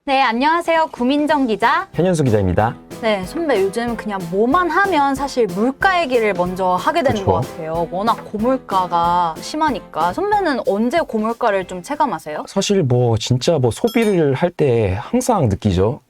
네, 안녕하세요. 구민정 기자. 현현수 기자입니다. 네, 선배 요즘 그냥 뭐만 하면 사실 물가 얘기를 먼저 하게 되는 그쵸. 것 같아요. 워낙 고물가가 심하니까. 선배는 언제 고물가를 좀 체감하세요? 사실 진짜 소비를 할 때 항상 느끼죠.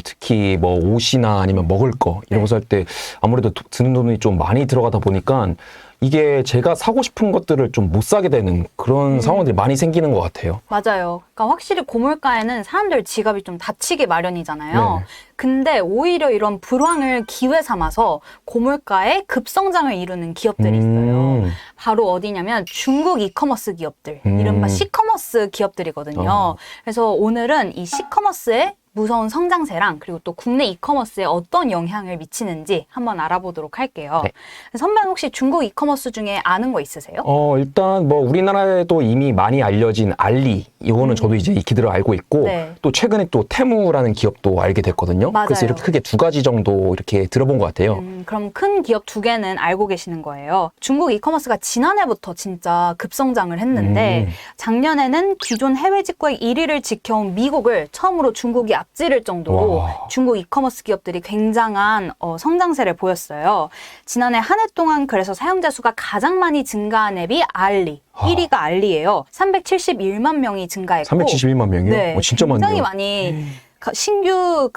특히 옷이나 아니면 먹을 거 이런 거 살 때 아무래도 드는 돈이 좀 많이 들어가다 보니까 이게 제가 사고 싶은 것들을 좀 못 사게 되는 그런 상황들이 많이 생기는 것 같아요. 맞아요. 그러니까 확실히 고물가에는 사람들 지갑이 좀 다치기 마련이잖아요. 네. 근데 오히려 이런 불황을 기회 삼아서 고물가에 급성장을 이루는 기업들이 있어요. 바로 어디냐면 중국 이커머스 기업들, 이른바 시커머스 기업들이거든요. 그래서 오늘은 이 시커머스의 무서운 성장세랑 그리고 또 국내 이커머스에 어떤 영향을 미치는지 한번 알아보도록 할게요. 네. 선배는 혹시 중국 이커머스 중에 아는 거 있으세요? 일단 우리나라에도 이미 많이 알려진 알리, 이거는 저도 이제 익히 알고 있고, 네. 또 최근에 또 테무라는 기업도 알게 됐거든요. 맞아요. 그래서 이렇게 크게 두 가지 정도 이렇게 들어본 것 같아요. 그럼 큰 기업 두 개는 알고 계시는 거예요. 중국 이커머스가 지난해부터 진짜 급성장을 했는데 작년에는 기존 해외 직구액 1위를 지켜온 미국을 처음으로 중국이 앞지를 정도로 와. 중국 이커머스 기업들이 굉장한 성장세를 보였어요. 지난해 한 해 동안 그래서 사용자 수가 가장 많이 증가한 앱이 알리. 1위가 알리예요. 371만 명이 증가했고 371만 명이요? 네, 진짜 굉장히 많네요. 많이 신규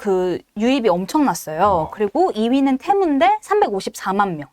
유입이 엄청났어요. 그리고 2위는 테무인데 354만 명.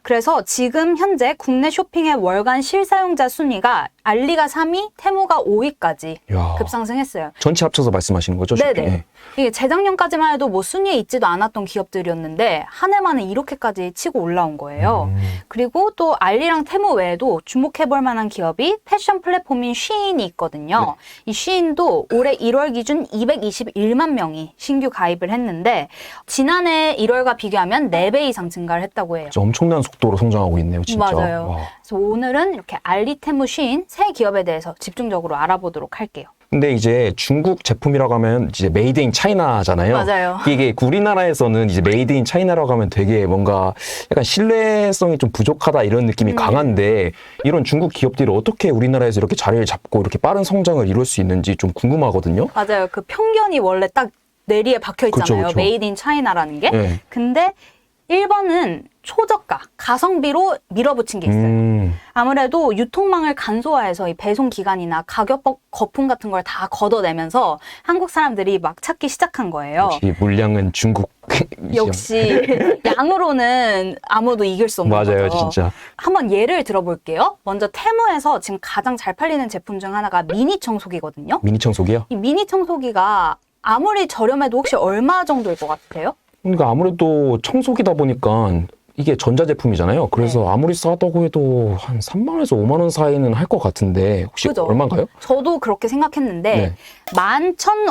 그래서 지금 현재 국내 쇼핑의 월간 실사용자 순위가 알리가 3위, 테무가 5위까지 이야. 급상승했어요. 전체 합쳐서 말씀하시는 거죠? 네네. 쇼핑? 이게 재작년까지만 해도 순위에 있지도 않았던 기업들이었는데 한 해만에 이렇게까지 치고 올라온 거예요. 그리고 또 알리랑 테무 외에도 주목해볼 만한 기업이 패션 플랫폼인 쉬인이 있거든요. 이 쉬인도 올해 1월 기준 221만 명이 신규 가입을 했는데 지난해 1월과 비교하면 4배 이상 증가를 했다고 해요. 진짜 엄청난 속도로 성장하고 있네요, 진짜. 맞아요. 와. 그래서 오늘은 이렇게 알리, 테무, 쉬인 세 기업에 대해서 집중적으로 알아보도록 할게요. 근데 이제 중국 제품이라고 하면 이제 메이드 인 차이나잖아요. 맞아요. 이게 우리나라에서는 이제 메이드 인 차이나라고 하면 되게 뭔가 약간 신뢰성이 좀 부족하다 이런 느낌이 강한데 이런 중국 기업들이 어떻게 우리나라에서 이렇게 자리를 잡고 이렇게 빠른 성장을 이룰 수 있는지 좀 궁금하거든요. 맞아요. 그 편견이 원래 딱 내리에 박혀 있잖아요. 그쵸. 메이드 인 차이나라는 게. 네. 근데 1번은 초저가, 가성비로 밀어붙인 게 있어요. 아무래도 유통망을 간소화해서 이 배송 기간이나 가격 거품 같은 걸 다 걷어내면서 한국 사람들이 막 찾기 시작한 거예요. 역시 물량은 중국. 역시 양으로는 아무도 이길 수 없는 맞아요, 거죠. 진짜. 한번 예를 들어볼게요. 먼저 테무에서 지금 가장 잘 팔리는 제품 중 하나가 미니 청소기거든요. 미니 청소기요? 이 미니 청소기가 아무리 저렴해도 혹시 얼마 정도일 것 같아요? 그러니까 아무래도 청소기다 보니까 이게 전자제품이잖아요. 그래서 네. 아무리 싸다고 해도 한 3만 원에서 5만 원 사이는 할 것 같은데 혹시 그죠? 얼마인가요? 저도 그렇게 생각했는데 네.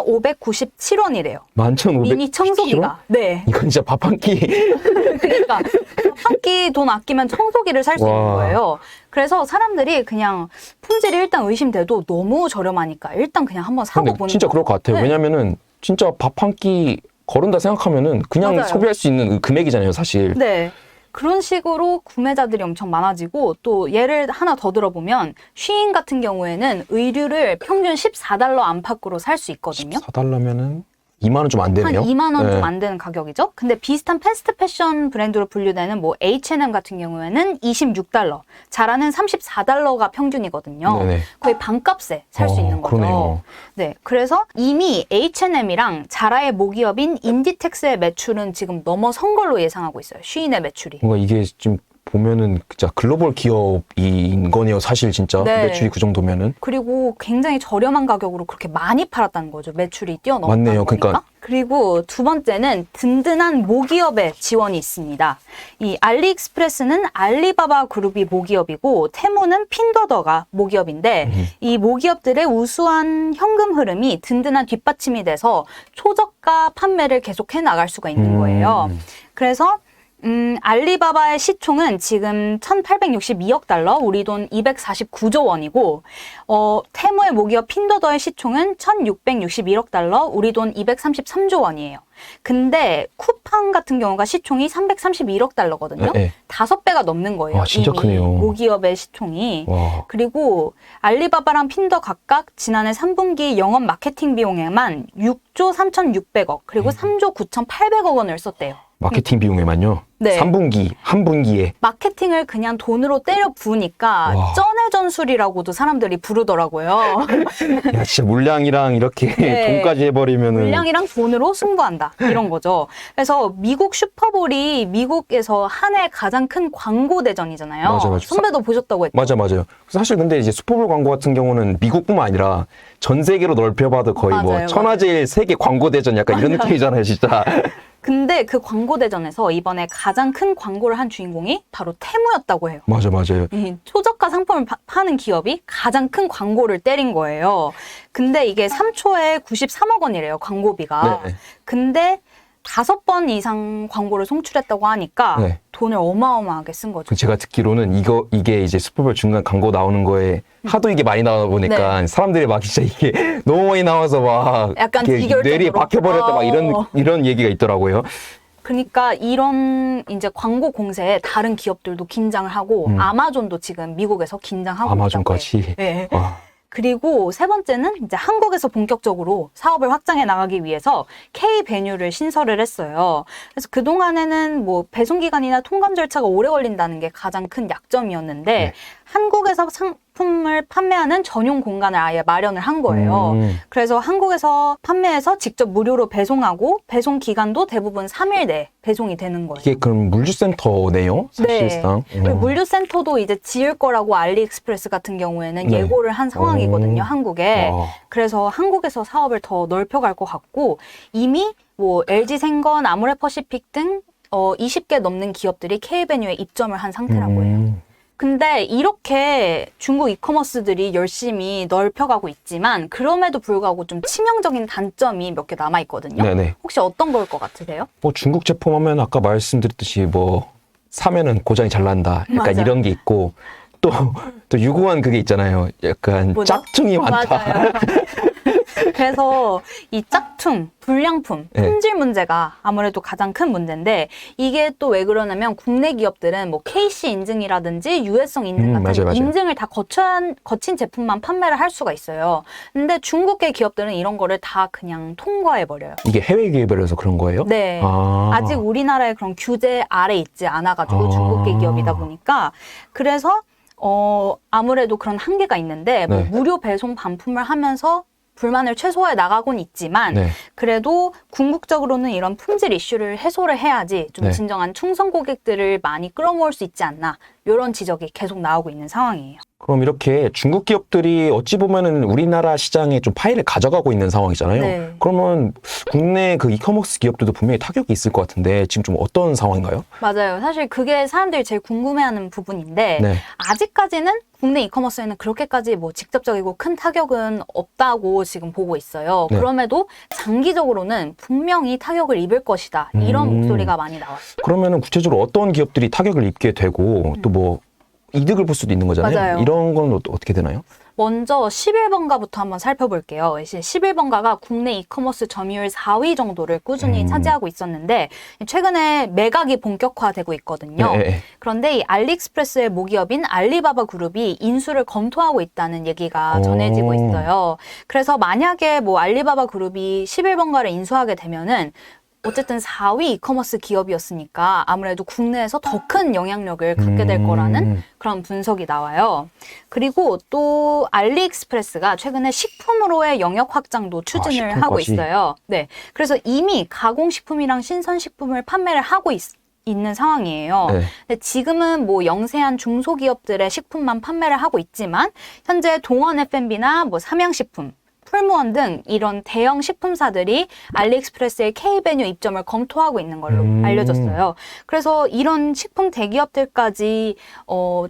11,597원이래요. 11,500. 미니 청소기가. 네. 이건 진짜 밥 한 끼. 그러니까 한 끼 돈 아끼면 청소기를 살 수 있는 와. 거예요. 그래서 사람들이 그냥 품질이 일단 의심돼도 너무 저렴하니까 일단 그냥 한번 사고 근데 보는 진짜 거. 그럴 것 같아요. 네. 왜냐면은 진짜 밥 한 끼 거른다 생각하면은 그냥 맞아요. 소비할 수 있는 그 금액이잖아요, 사실. 네. 그런 식으로 구매자들이 엄청 많아지고 또 예를 하나 더 들어보면 쉬인 같은 경우에는 의류를 평균 14달러 안팎으로 살 수 있거든요. 4달러면은 2만 원 좀 안 되네요. 한 2만 원 좀 네. 안 되는 가격이죠. 근데 비슷한 패스트 패션 브랜드로 분류되는 H&M 같은 경우에는 26달러, 자라는 34달러가 평균이거든요. 네네. 거의 반값에 살 수 있는 거죠. 그러네요. 네, 그래서 이미 H&M이랑 자라의 모기업인 인디텍스의 매출은 지금 넘어선 걸로 예상하고 있어요. 쉬인의 매출이. 뭔가 이게 지금 보면은 진짜 글로벌 기업인 거네요, 사실 진짜. 네. 매출이 그 정도면은. 그리고 굉장히 저렴한 가격으로 그렇게 많이 팔았다는 거죠. 매출이 뛰어넘었다는 맞네요. 거니까. 그러니까. 그리고 두 번째는 든든한 모기업의 지원이 있습니다. 이 알리익스프레스는 알리바바 그룹이 모기업이고 테무는 핀더더가 모기업인데 이 모기업들의 우수한 현금 흐름이 든든한 뒷받침이 돼서 초저가 판매를 계속해 나갈 수가 있는 거예요. 그래서 알리바바의 시총은 지금 1,862억 달러, 우리 돈 249조 원이고, 테무의 모기업 핀더더의 시총은 1,661억 달러, 우리 돈 233조 원이에요. 근데 쿠팡 같은 경우가 시총이 331억 달러거든요. 네. 5배가 넘는 거예요. 와, 진짜 이미 크네요. 모기업의 시총이. 와. 그리고 알리바바랑 핀더 각각 지난해 3분기 영업 마케팅 비용에만 6조 3,600억, 그리고 3조 9,800억 원을 썼대요. 마케팅 비용에만요? 네. 3분기, 한 분기에. 마케팅을 그냥 돈으로 때려 부으니까 와. 쩐의 전술이라고도 사람들이 부르더라고요. 야, 진짜 물량이랑 이렇게 네. 돈까지 해버리면은. 물량이랑 돈으로 승부한다. 이런 거죠. 그래서 미국 슈퍼볼이 미국에서 한 해 가장 큰 광고 대전이잖아요. 맞아. 선배도 보셨다고 했죠. 맞아요. 사실 근데 이제 슈퍼볼 광고 같은 경우는 미국뿐만 아니라 전 세계로 넓혀봐도 거의 뭐 맞아요. 천하제일 세계 광고 대전 약간 이런 느낌이잖아요, 진짜. 근데 그 광고 대전에서 이번에 가장 큰 광고를 한 주인공이 바로 테무였다고 해요. 맞아요. 이 초저가 상품을 파는 기업이 가장 큰 광고를 때린 거예요. 근데 이게 3초에 93억 원이래요, 광고비가. 네. 근데 5번 이상 광고를 송출했다고 하니까 네. 돈을 어마어마하게 쓴 거죠. 제가 듣기로는 이게 이제 슈퍼볼 중간 광고 나오는 거에 하도 이게 많이 나오다 보니까 사람들이 막 진짜 이게 너무 많이 나와서 막 약간 이렇게 비결적으로. 뇌리에 박혀버렸다 막 이런 얘기가 있더라고요. 그러니까 이런 이제 광고 공세에 다른 기업들도 긴장을 하고 아마존도 지금 미국에서 긴장하고 아마존까지. 있다고 해요. 네. 와. 그리고 세 번째는 이제 한국에서 본격적으로 사업을 확장해 나가기 위해서 K-베뉴를 신설을 했어요. 그래서 그동안에는 뭐 배송기간이나 통관 절차가 오래 걸린다는 게 가장 큰 약점이었는데 네. 한국에서 상품을 판매하는 전용 공간을 아예 마련을 한 거예요. 그래서 한국에서 판매해서 직접 무료로 배송하고 배송 기간도 대부분 3일 내에 배송이 되는 거예요. 이게 그럼 물류센터네요, 사실상. 그리고 물류센터도 이제 지을 거라고 알리익스프레스 같은 경우에는 네. 예고를 한 상황이거든요, 한국에. 와. 그래서 한국에서 사업을 더 넓혀갈 것 같고 이미 뭐 LG생건, 아모레퍼시픽 등 20개 넘는 기업들이 K베뉴에 입점을 한 상태라고 해요. 근데 이렇게 중국 이커머스들이 열심히 넓혀가고 있지만 그럼에도 불구하고 좀 치명적인 단점이 몇 개 남아있거든요. 네네. 혹시 어떤 걸 것 같으세요? 뭐 중국 제품 하면 아까 말씀드렸듯이 뭐 사면은 고장이 잘 난다. 약간 맞아요. 이런 게 있고 또 유구한 그게 있잖아요. 약간 뭐죠? 짝퉁이 많다. 맞아요. 그래서 이 짝퉁, 불량품, 네. 품질 문제가 아무래도 가장 큰 문제인데 이게 또 왜 그러냐면 국내 기업들은 뭐 KC 인증이라든지 유해성 인증 같은 맞아요. 인증을 다 거친 제품만 판매를 할 수가 있어요. 근데 중국계 기업들은 이런 거를 다 그냥 통과해버려요. 이게 해외 기업이라서 그런 거예요? 네. 아. 아직 우리나라의 그런 규제 아래 있지 않아가지고 아. 중국계 기업이다 보니까 그래서 아무래도 그런 한계가 있는데 뭐 네. 무료 배송 반품을 하면서 불만을 최소화해 나가곤 있지만 네. 그래도 궁극적으로는 이런 품질 이슈를 해소를 해야지 좀 네. 진정한 충성 고객들을 많이 끌어모을 수 있지 않나 이런 지적이 계속 나오고 있는 상황이에요. 그럼 이렇게 중국 기업들이 어찌 보면은 우리나라 시장에 좀 파일을 가져가고 있는 상황이잖아요. 네. 그러면 국내 그 이커머스 기업들도 분명히 타격이 있을 것 같은데 지금 좀 어떤 상황인가요? 맞아요. 사실 그게 사람들이 제일 궁금해하는 부분인데 네. 아직까지는 국내 이커머스에는 그렇게까지 뭐 직접적이고 큰 타격은 없다고 지금 보고 있어요. 네. 그럼에도 장기적으로는 분명히 타격을 입을 것이다. 이런 목소리가 많이 나와요. 그러면은 구체적으로 어떤 기업들이 타격을 입게 되고 또 뭐 이득을 볼 수도 있는 거잖아요. 맞아요. 이런 건 어떻게 되나요? 먼저 11번가부터 한번 살펴볼게요. 이제 11번가가 국내 이커머스 점유율 4위 정도를 꾸준히 차지하고 있었는데 최근에 매각이 본격화되고 있거든요. 네. 그런데 이 알리익스프레스의 모기업인 알리바바 그룹이 인수를 검토하고 있다는 얘기가 전해지고 있어요. 그래서 만약에 뭐 알리바바 그룹이 11번가를 인수하게 되면은 어쨌든 4위 이커머스 기업이었으니까 아무래도 국내에서 더 큰 영향력을 갖게 될 거라는 그런 분석이 나와요. 그리고 또 알리익스프레스가 최근에 식품으로의 영역 확장도 추진을 하고 식품까지? 있어요. 네, 그래서 이미 가공식품이랑 신선식품을 판매를 하고 있는 상황이에요. 네. 근데 지금은 뭐 영세한 중소기업들의 식품만 판매를 하고 있지만 현재 동원 F&B나 뭐 삼양식품 풀무원 등 이런 대형 식품사들이 알리익스프레스의 K-메뉴 입점을 검토하고 있는 걸로 알려졌어요. 그래서 이런 식품 대기업들까지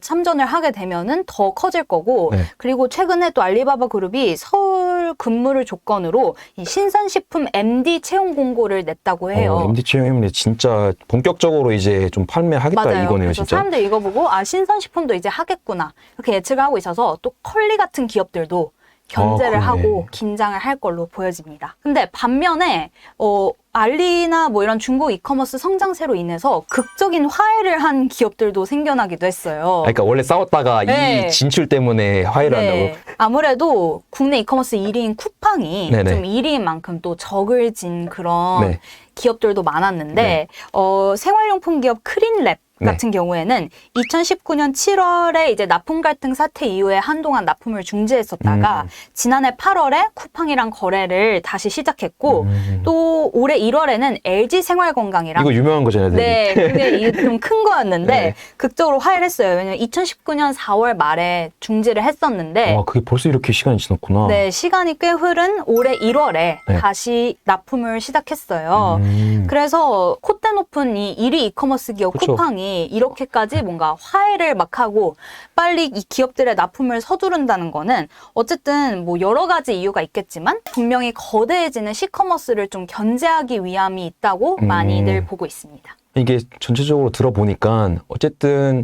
참전을 하게 되면은 더 커질 거고, 네. 그리고 최근에 또 알리바바 그룹이 서울 근무를 조건으로 이 신선식품 MD 채용 공고를 냈다고 해요. MD 채용이면 진짜 본격적으로 이제 좀 판매하겠다 맞아요. 이거네요, 그래서 진짜. 사람들 이거 보고 신선식품도 이제 하겠구나 이렇게 예측을 하고 있어서 또 컬리 같은 기업들도 견제를 그러네. 하고 긴장을 할 걸로 보여집니다. 근데 반면에 알리나 뭐 이런 중국 이커머스 성장세로 인해서 극적인 화해를 한 기업들도 생겨나기도 했어요. 그러니까 원래 싸웠다가 네. 이 진출 때문에 화해를 한다고. 아무래도 국내 이커머스 1위인 쿠팡이 네네. 좀 1위인 만큼 또 적을 진 그런 네. 기업들도 많았는데 네. 생활용품 기업 크린랩 같은 경우에는 2019년 7월에 이제 납품 갈등 사태 이후에 한동안 납품을 중지했었다가 지난해 8월에 쿠팡이랑 거래를 다시 시작했고 또 올해 1월에는 LG 생활건강이랑 이거 유명한 거잖아요. 네, 그게 좀 큰 거였는데 네. 극적으로 화해를 했어요. 왜냐면 2019년 4월 말에 중지를 했었는데 와, 그게 벌써 이렇게 시간이 지났구나. 네, 시간이 꽤 흐른 올해 1월에 네. 다시 납품을 시작했어요. 그래서 콧대 높은 이 1위 이커머스 기업 그쵸. 쿠팡이 이렇게까지 뭔가 화해를 막 하고 빨리 이 기업들의 납품을 서두른다는 거는 어쨌든 뭐 여러 가지 이유가 있겠지만 분명히 거대해지는 시커머스를 좀 견제하기 위함이 있다고 많이들 보고 있습니다. 이게 전체적으로 들어보니까 어쨌든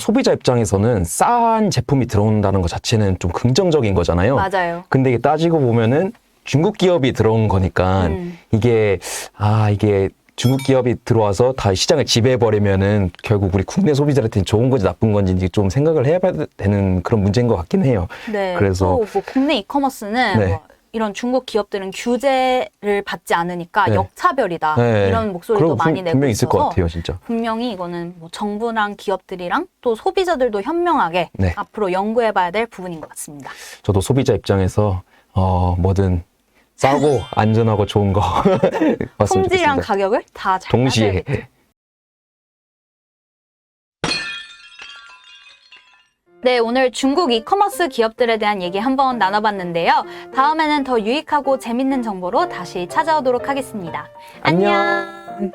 소비자 입장에서는 싼 제품이 들어온다는 것 자체는 좀 긍정적인 거잖아요. 맞아요. 근데 이게 따지고 보면은 중국 기업이 들어온 거니까 이게 중국 기업이 들어와서 다 시장을 지배해버리면은 결국 우리 국내 소비자한테 좋은 건지 나쁜 건지 이제 좀 생각을 해봐야 되는 그런 문제인 것 같긴 해요. 네. 그래서 또 뭐 국내 이커머스는 네. 뭐 이런 중국 기업들은 규제를 받지 않으니까 네. 역차별이다 네. 이런 목소리도 그런 거 많이 내고 분명히 있을 것 있어서 같아요, 진짜. 분명히 이거는 뭐 정부랑 기업들이랑 또 소비자들도 현명하게 네. 앞으로 연구해봐야 될 부분인 것 같습니다. 저도 소비자 입장에서 뭐든 싸고 안전하고 좋은 거 봤으면 품질이랑 좋겠습니다. 가격을 다 잘 동시에. 따져야겠죠. 네, 오늘 중국 이커머스 기업들에 대한 얘기 한번 나눠봤는데요. 다음에는 더 유익하고 재밌는 정보로 다시 찾아오도록 하겠습니다. 안녕. 안녕.